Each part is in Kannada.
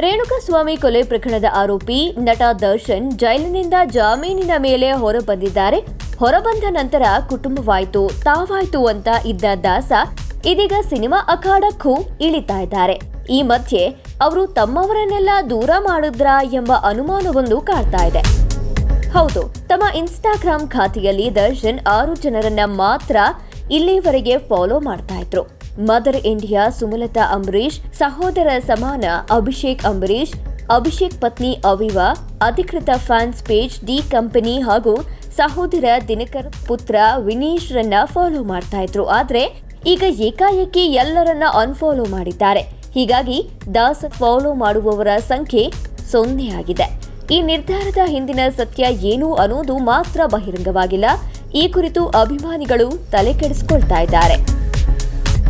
ರೇಣುಕಾಸ್ವಾಮಿ ಕೊಲೆ ಪ್ರಕರಣದ ಆರೋಪಿ ನಟ ದರ್ಶನ್ ಜೈಲಿನಿಂದ ಜಾಮೀನಿನ ಮೇಲೆ ಹೊರಬಂದಿದ್ದಾರೆ. ಹೊರಬಂದ ನಂತರ ಕುಟುಂಬವಾಯ್ತು ತಾವಾಯ್ತು ಅಂತ ಇದ್ದ ದಾಸ ಇದೀಗ ಸಿನಿಮಾ ಅಖಾಡಕ್ಕೂ ಇಳಿತಾ ಇದ್ದಾರೆ. ಈ ಮಧ್ಯೆ ಅವರು ತಮ್ಮವರನ್ನೆಲ್ಲ ದೂರ ಮಾಡಿದ್ರಾ ಎಂಬ ಅನುಮಾನವೊಂದು ಕಾಡ್ತಾ ಇದೆ. ಹೌದು, ತಮ್ಮ ಇನ್ಸ್ಟಾಗ್ರಾಮ್ ಖಾತೆಯಲ್ಲಿ ದರ್ಶನ್ 6 ಜನರನ್ನ ಮಾತ್ರ ಇಲ್ಲಿವರೆಗೆ ಫಾಲೋ ಮಾಡ್ತಾ ಇದ್ರು. ಮದರ್ ಇಂಡಿಯಾ ಸುಮಲತಾ ಅಂಬರೀಶ್, ಸಹೋದರ ಸಮಾನ ಅಭಿಷೇಕ್ ಅಂಬರೀಶ್, ಅಭಿಷೇಕ್ ಪತ್ನಿ ಅವಿವಾ, ಅಧಿಕೃತ ಫ್ಯಾನ್ಸ್ ಪೇಜ್ ಡಿ ಕಂಪನಿ ಹಾಗೂ ಸಹೋದರ ದಿನಕರ್ ಪುತ್ರ ವಿನೀಶ್ ರನ್ನ ಫಾಲೋ ಮಾಡ್ತಾ ಇದ್ರು. ಆದ್ರೆ ಈಗ ಏಕಾಏಕಿ ಎಲ್ಲರನ್ನ ಅನ್ಫಾಲೋ ಮಾಡಿದ್ದಾರೆ. ಹೀಗಾಗಿ ದಾಸ್ ಫಾಲೋ ಮಾಡುವವರ ಸಂಖ್ಯೆ 0 ಆಗಿದೆ. ಈ ನಿರ್ಧಾರದ ಹಿಂದಿನ ಸತ್ಯ ಏನು ಅನ್ನೋದು ಮಾತ್ರ ಬಹಿರಂಗವಾಗಿಲ್ಲ. ಈ ಕುರಿತು ಅಭಿಮಾನಿಗಳು ತಲೆ ಕೆಡಿಸಿಕೊಳ್ತಾ ಇದ್ದಾರೆ.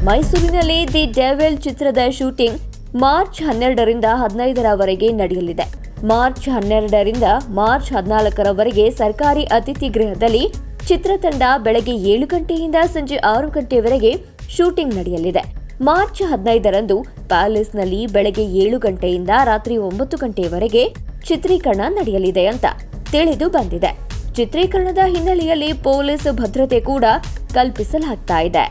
ಮೈಸೂರಿನಲ್ಲಿ ದಿ ಡೆವಿಲ್ ಚಿತ್ರದ ಶೂಟಿಂಗ್ ಮಾರ್ಚ್ 12ರಿಂದ 15ರವರೆಗೆ ನಡೆಯಲಿದೆ. ಮಾರ್ಚ್ 12ರಿಂದ ಮಾರ್ಚ್ 14ರವರೆಗೆ ಸರ್ಕಾರಿ ಅತಿಥಿ ಗೃಹದಲ್ಲಿ ಚಿತ್ರತಂಡ ಬೆಳಗ್ಗೆ 7 ಗಂಟೆಯಿಂದ ಸಂಜೆ 6 ಗಂಟೆವರೆಗೆ ಶೂಟಿಂಗ್ ನಡೆಯಲಿದೆ. ಮಾರ್ಚ್ 15ರಂದು ಪ್ಯಾಲೇಸ್ನಲ್ಲಿ ಬೆಳಗ್ಗೆ 7 ಗಂಟೆಯಿಂದ ರಾತ್ರಿ 9 ಗಂಟೆವರೆಗೆ ಚಿತ್ರೀಕರಣ ನಡೆಯಲಿದೆ ಅಂತ ತಿಳಿದು ಬಂದಿದೆ. ಚಿತ್ರೀಕರಣದ ಹಿನ್ನೆಲೆಯಲ್ಲಿ ಪೊಲೀಸ್ ಭದ್ರತೆ ಕೂಡ ಕಲ್ಪಿಸಲಾಗ್ತಾ ಇದೆ.